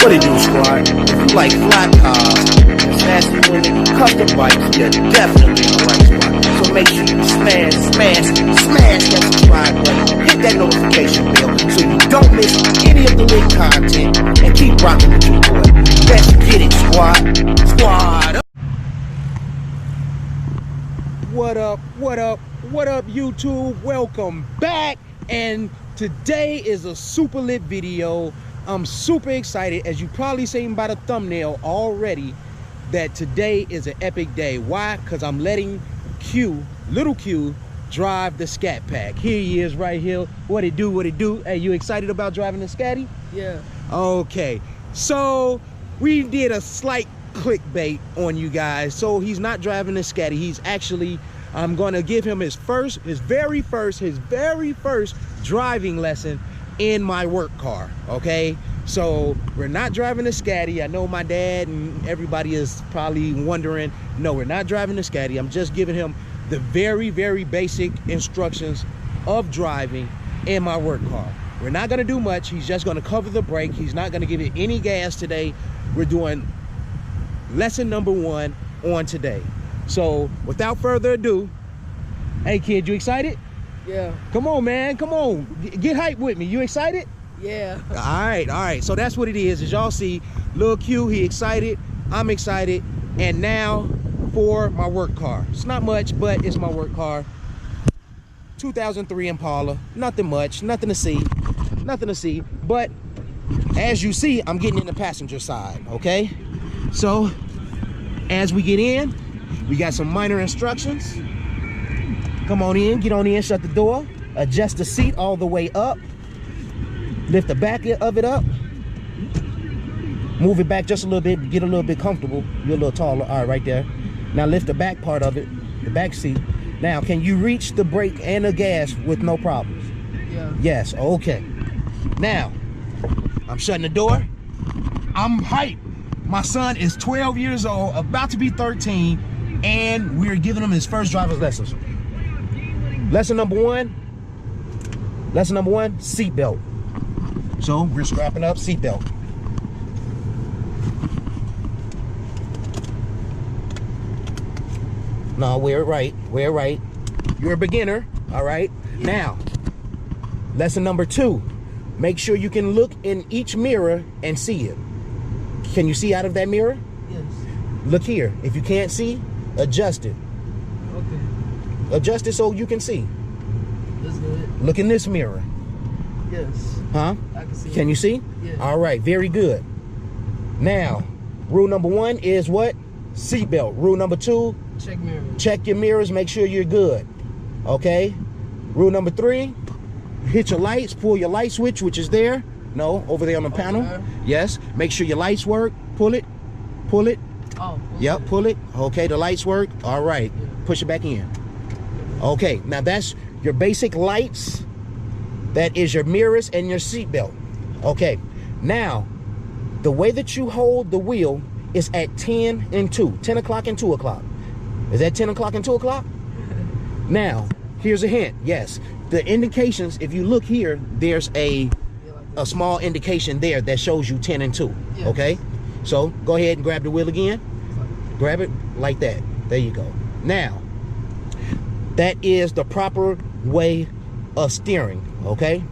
What it do, squad? If you like flat cars, sassy women, custom bikes, you're definitely in the right spot. So make sure you smash that subscribe button, hit that notification bell so you don't miss any of the lit content, and keep rocking with your boy. Let's get it, squad. What up, YouTube? Welcome back, and today is a super lit video. I'm super excited, as you probably seen by the thumbnail already, that today is an epic day. Why? Because I'm letting Lil Q, drive the Scatpack. Here he is right here. What it do? Hey, you excited about driving the Scatty? Yeah. Okay, so we did a slight clickbait on you guys. So he's not driving the Scatty. He's actually, I'm gonna give him his very first driving lesson in my work car. Okay, so we're not driving the Scatty. I know my dad and everybody is probably wondering. No, we're not driving the Scatty. I'm just giving him the very basic instructions of driving in my work car. We're not gonna do much. He's just gonna cover the brake. He's not gonna give it any gas today. We're doing lesson number 1 on today. So without further ado, hey kid, you excited? Yeah. Come on, man, come on, get hype with me. You excited? Yeah. All right. So that's what it is. As y'all see, Lil Q, he excited, I'm excited. And now for my work car. It's not much, but it's my work car. 2003 Impala. Nothing much, nothing to see. But as you see, I'm getting in the passenger side. Okay, so as we get in, we got some minor instructions. Come on in, get on in, shut the door, adjust the seat all the way up, lift the back of it up, move it back just a little bit, get a little bit comfortable. You're a little taller. All right, right there. Now lift the back part of it, the back seat. Now, can you reach the brake and the gas with no problems? Yeah. Yes, okay. Now, I'm shutting the door. I'm hyped. My son is 12 years old, about to be 13, and we're giving him his first driver's lessons. Lesson number one, seatbelt. So we're strapping up, seatbelt. No, wear it right. You're a beginner, all right? Now, lesson number 2, make sure you can look in each mirror and see it. Can you see out of that mirror? Yes. Look here. If you can't see, adjust it. Okay. Adjust it so you can see. That's good. Look in this mirror. Yes. Huh? I can see. Can you see? Yes. All right, very good. Now, rule number 1 is what? Seatbelt. Rule number 2, Check mirrors. check your mirrors, make sure you're good. Okay? Rule number 3, hit your lights, pull your light switch, which is there. No, over there on the panel. There. Yes. Make sure your lights work. Pull it. Oh. Yep, pull it. Okay, the lights work. All right. Yeah. Push it back in. Okay, now that's your basic lights. That is your mirrors and your seatbelt. Okay, now the way that you hold the wheel is at 10 and 2. 10 o'clock and 2 o'clock. Is that 10 o'clock and 2 o'clock? Now, here's a hint. Yes, the indications, if you look here, there's a small indication there that shows you 10 and 2. Yes. Okay, so go ahead and grab the wheel again. Grab it like that. There you go. Now, that is the proper way of steering. Okay,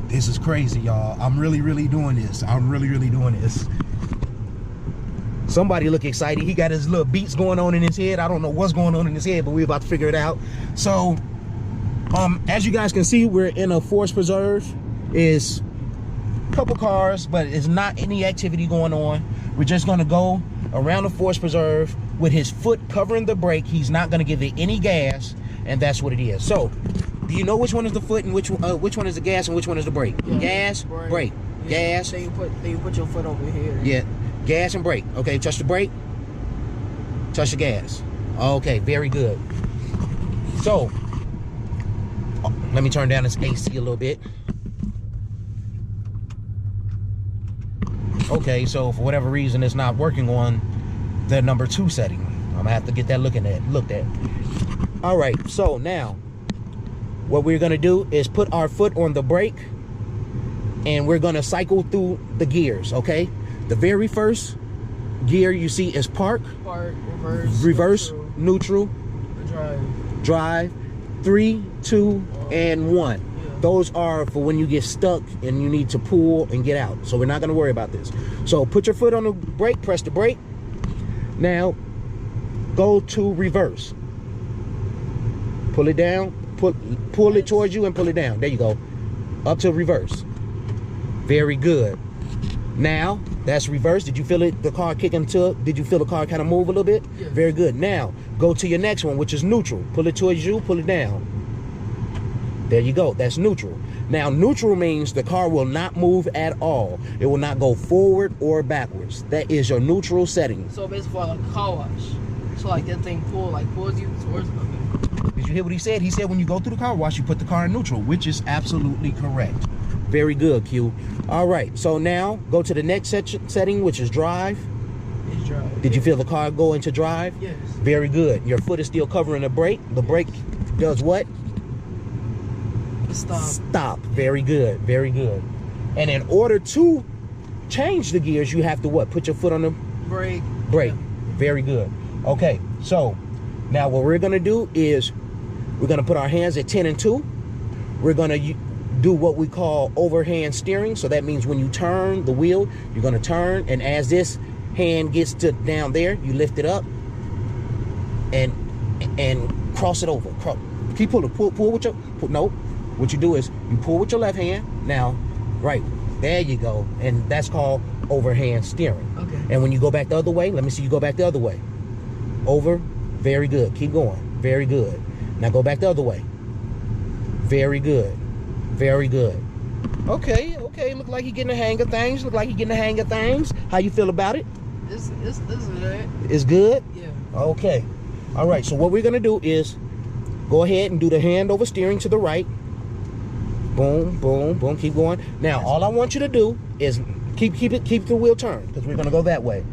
this is crazy, y'all. I'm really doing this. Somebody look excited. He got his little beats going on in his head. I don't know what's going on in his head, but we're about to figure it out. So as you guys can see, we're in a forest preserve. It's a couple cars, but it's not any activity going on. We're just gonna go around the forest preserve with his foot covering the brake. He's not gonna give it any gas, and that's what it is. So do you know which one is the foot and which one is the gas and which one is the brake? Yeah. Gas, brake. Yeah. Gas. Then you put your foot over here. Yeah, gas and brake. Okay, touch the brake, touch the gas. Okay, very good. So let me turn down this AC a little bit. Okay, so for whatever reason it's not working on the number 2 setting. I'm gonna have to get that looked at. All right, so now what we're gonna do is put our foot on the brake and we're gonna cycle through the gears, okay? The very first gear you see is park, reverse, neutral, drive, 3, 2, and 1. Those are for when you get stuck and you need to pull and get out. So we're not gonna worry about this. So put your foot on the brake, press the brake. Now, go to reverse. Pull it down, pull it towards you and pull it down. There you go. Up to reverse. Very good. Now, that's reverse. Did you feel it, the car kicking to, did you feel the car kind of move a little bit? Yes. Very good. Now, go to your next one, which is neutral. Pull it towards you, pull it down. There you go. That's neutral. Now, neutral means the car will not move at all. It will not go forward or backwards. That is your neutral setting. So basically like a car wash. So like that thing pulls you towards it. Did you hear what he said? He said when you go through the car wash, you put the car in neutral, which is absolutely correct. Very good, Q. All right, so now go to the next setting, which is drive. It's drive. Did you feel the car go into drive? Yes. Very good. Your foot is still covering the brake. The brake does what? Stop. Stop. Very good. Very good. And in order to change the gears, you have to what? Put your foot on the brake. Brake. Yeah. Very good. Okay, so now what we're gonna do is we're gonna put our hands at 10 and 2. We're gonna do what we call overhand steering. So that means when you turn the wheel, you're gonna turn, and as this hand gets to down there, you lift it up and cross it over. Keep pulling. Pull with your no. What you do is you pull with your left hand. Now, right there you go, and that's called overhand steering. Okay. And when you go back the other way, let me see you go back the other way. Over. Very good. Keep going. Very good. Now go back the other way. Very good. Very good. Okay, okay. Look like you're getting the hang of things. Look like you're getting the hang of things. How you feel about it? It's good. It's good? Yeah. Okay. All right, so what we're gonna do is go ahead and do the hand over steering to the right. Boom, boom, boom. Keep going. Now, all I want you to do is keep the wheel turned, because we're gonna go that way.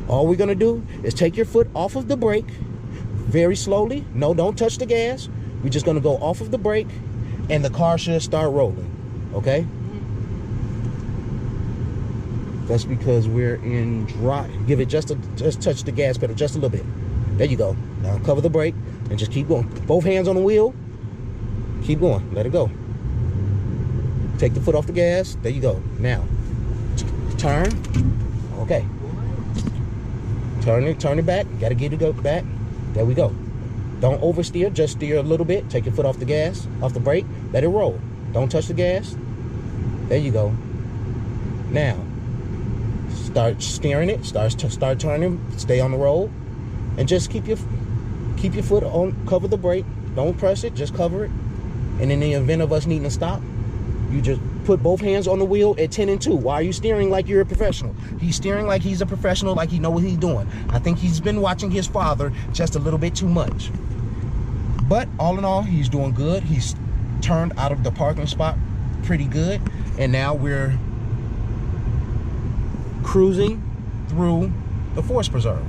All we're gonna do is take your foot off of the brake very slowly. No, don't touch the gas. We're just gonna go off of the brake, and the car should start rolling. Okay? That's because we're in drive. Give it just touch the gas pedal just a little bit. There you go. Now cover the brake and just keep going. Both hands on the wheel. Keep going. Let it go. Take the foot off the gas. There you go. Now, turn. Okay. Turn it back. Got to get it go back. There we go. Don't oversteer. Just steer a little bit. Take your foot off the gas, off the brake. Let it roll. Don't touch the gas. There you go. Now, start steering it. Start turning. Stay on the road, and just keep your foot on. Cover the brake. Don't press it. Just cover it. And in the event of us needing to stop, you just put both hands on the wheel at 10 and 2. Why are you steering like you're a professional? He's steering like he's a professional, like he knows what he's doing. I think he's been watching his father just a little bit too much. But all in all, he's doing good. He's turned out of the parking spot pretty good. And now we're cruising through the forest preserve.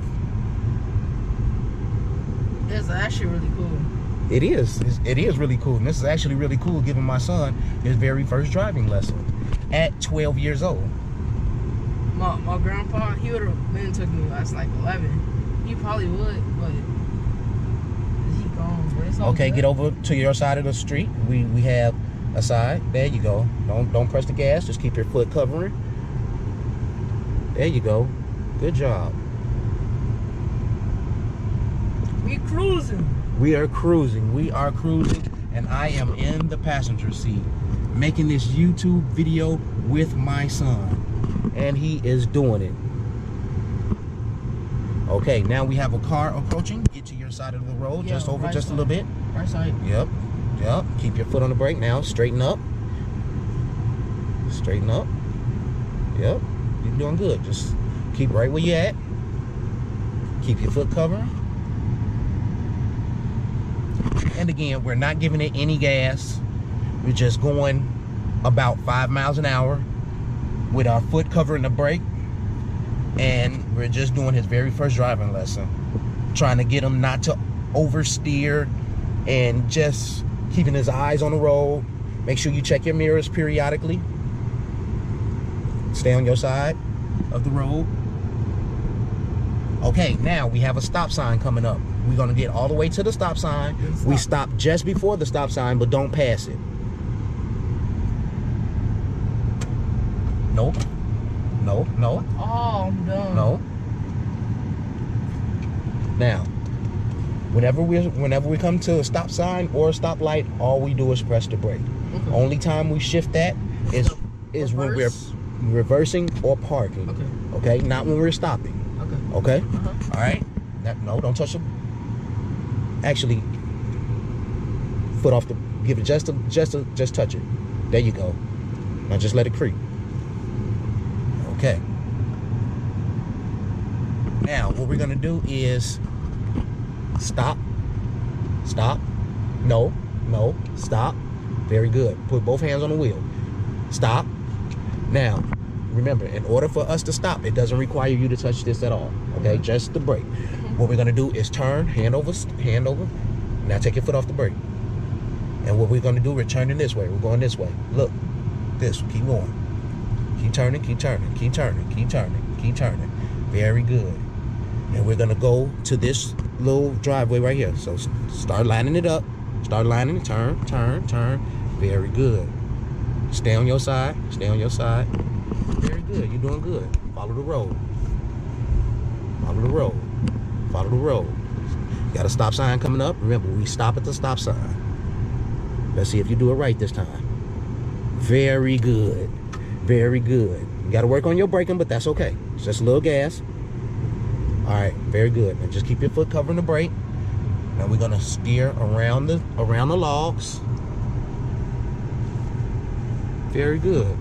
It's actually really cool. It is. It is really cool. And this is actually really cool, giving my son his very first driving lesson at 12 years old. My grandpa, he would have been took me when I was like 11. He probably would, but he gone. But it's all Okay, good. get over to your side of the street. We have a side. There you go. Don't press the gas. Just keep your foot covering. There you go. Good job. We cruising. We are cruising. We are cruising, and I am in the passenger seat making this YouTube video with my son, and he is doing it. Okay, now we have a car approaching. Get to your side of the road, Yeah, just over right just side. a little bit. Right side. Yep. Keep your foot on the brake. Now straighten up. Straighten up. Yep. You're doing good. Just keep right where you at. Keep your foot covered. And again, we're not giving it any gas. We're just going about 5 miles an hour with our foot covering the brake. And we're just doing his very first driving lesson. Trying to get him not to oversteer and just keeping his eyes on the road. Make sure you check your mirrors periodically. Stay on your side of the road. Okay, now we have a stop sign coming up. We're gonna get all the way to the stop sign. We stop just before the stop sign, but don't pass it. Nope. No, no. Oh, I'm done. No. Now, whenever we come to a stop sign or a stoplight, all we do is press the brake. Okay. Only time we shift that is when we're reversing or parking. Okay. Not when we're stopping. Okay. All right. No, don't touch it. Actually, foot off the. Give it just touch it. There you go. Now just let it creep. Okay. Now what we're gonna do is stop. No, stop. Very good. Put both hands on the wheel. Stop. Now, remember, in order for us to stop, it doesn't require you to touch this at all. Okay, just the brake. What we're gonna do is turn, hand over. Now take your foot off the brake. And what we're gonna do, we're turning this way. We're going this way. Look, this. Keep going. Keep turning. Very good. And we're gonna go to this little driveway right here. So start lining it up. Start lining it. Turn. Very good. Stay on your side. Very good. You're doing good. Follow the road. Got a stop sign coming up. Remember, we stop at the stop sign. Let's see if you do it right this time. Very good. You got to work on your braking, but that's okay. It's just a little gas. All right, very good. And just keep your foot covering the brake. Now we're gonna steer around the logs. Very good.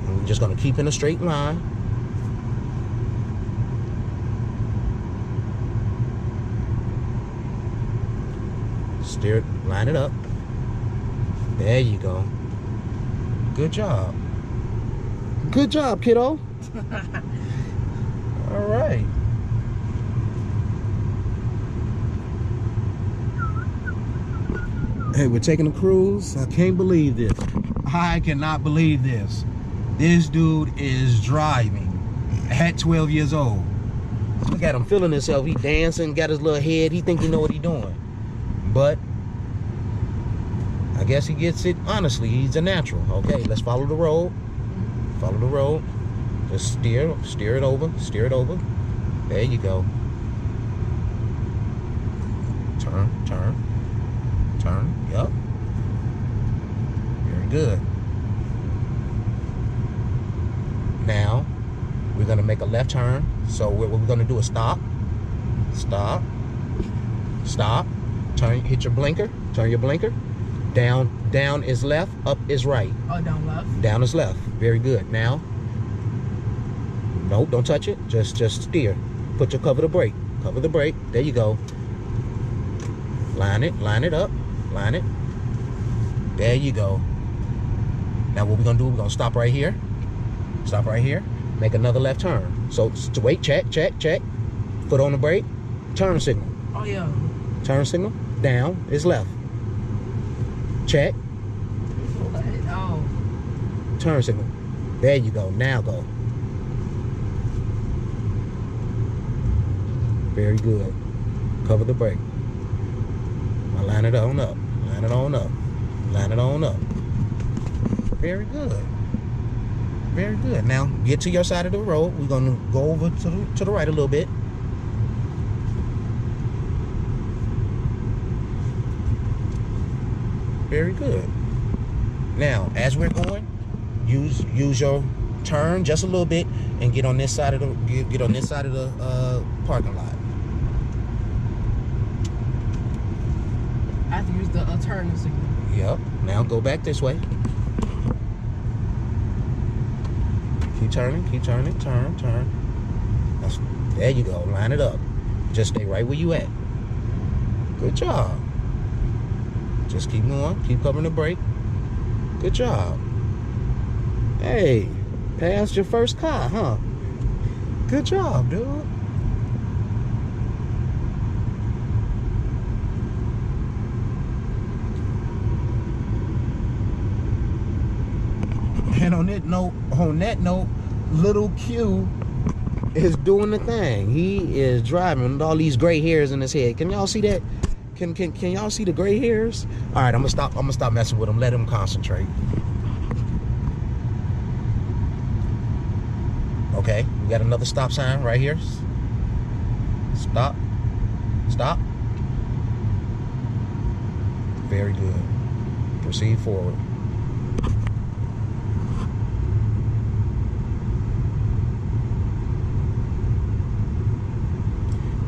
And we're just gonna keep in a straight line. Steer it, line it up. There you go. Good job. Good job, kiddo. All right. Hey, we're taking a cruise. I can't believe this. I cannot believe this. This dude is driving at 12 years old. Look at him feeling himself. He dancing, got his little head. He think he know what he doing. But I guess he gets it. Honestly, he's a natural. Okay, let's follow the road. Just steer it over. There you go. Turn. Yep. Very good. Now we're gonna make a left turn. So what we're gonna do is stop. Turn. Hit your blinker. Turn your blinker. Down is left. Up is right. Oh, down left. Down is left. Very good. Now. Nope, don't touch it. Just steer. Cover the brake. There you go. Line it up. There you go. Now what we're gonna do, we're gonna stop right here. Make another left turn. So to wait, check. Foot on the brake. Turn signal. Oh yeah. Turn signal. Down is left. Check. What? Oh. Turn signal. There you go. Now go. Very good. Cover the brake. Now line it on up. Very good. Now get to your side of the road. We're gonna go over to the right a little bit. Very good. Now, as we're going, use your turn just a little bit and get on this side of the parking lot. I have to use the turn signal. Yep. Now go back this way. Keep turning. Turn. There you go. Line it up. Just stay right where you at. Good job. Just keep going. Keep covering the brake. Good job. Hey, passed your first car, huh? Good job, dude. And on that note, Lil Q is doing the thing. He is driving with all these gray hairs in his head. Can y'all see that? Can y'all see the gray hairs? All right, I'm gonna stop messing with him. Let him concentrate. Okay, we got another stop sign right here. Stop. Stop. Very good. Proceed forward.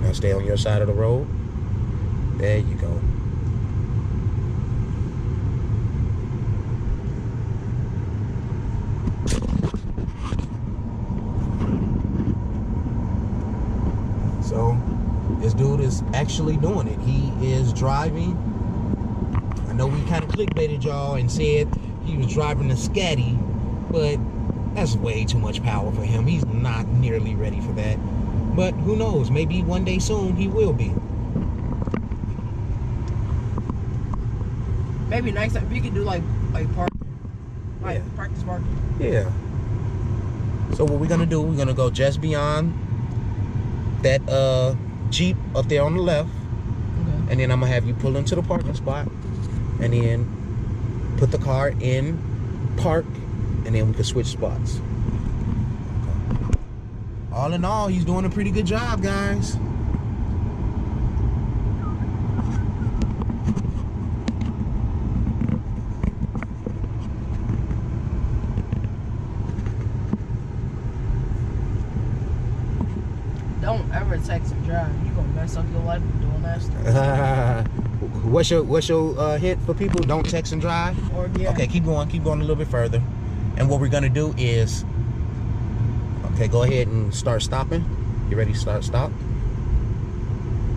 Now stay on your side of the road. There you go. So this dude is actually doing it. He is driving. I know we kind of clickbaited y'all and said he was driving a Scatty, but that's way too much power for him. He's not nearly ready for that. But who knows? Maybe one day soon he will be. Maybe next time we could do like park, like Yeah. practice parking. Yeah. So what we're gonna do? We're gonna go just beyond that Jeep up there on the left, Okay. and then I'm gonna have you pull into the parking spot, and then put the car in park, and then we can switch spots. Okay. All in all, he's doing a pretty good job, guys. Don't ever text and drive. You gonna mess up your life with doing that stuff. What's your hint for people? Don't text and drive. Or yeah. Okay, keep going a little bit further. And what we're gonna do is, okay, go ahead and start stopping. You ready to stop?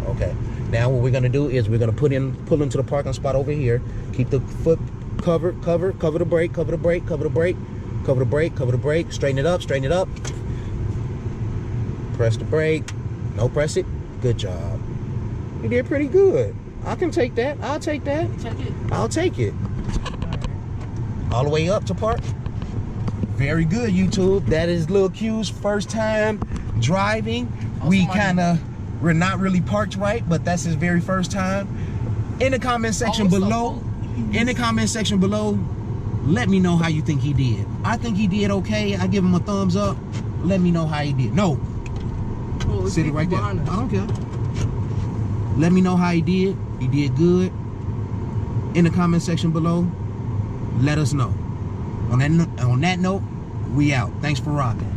Okay. Now what we're gonna do is we're gonna pull into the parking spot over here. Keep the foot cover the brake, cover the brake, cover the brake, cover the brake, cover the brake. Straighten it up, straighten it up. Press the brake. No, press it. Good job. You did pretty good. I can take that. I'll take that. Check it. I'll take it. Alright. All the way up to park. Very good, YouTube. That is Lil Q's first time driving. We're not really parked right, but that's his very first time. In the comment section below, let me know how you think he did. I think he did okay. I give him a thumbs up. Let me know how he did. No. Oh, Sit it right there. I don't care. Let me know how he did. He did good. In the comment section below, let us know. On that note, we out. Thanks for rocking.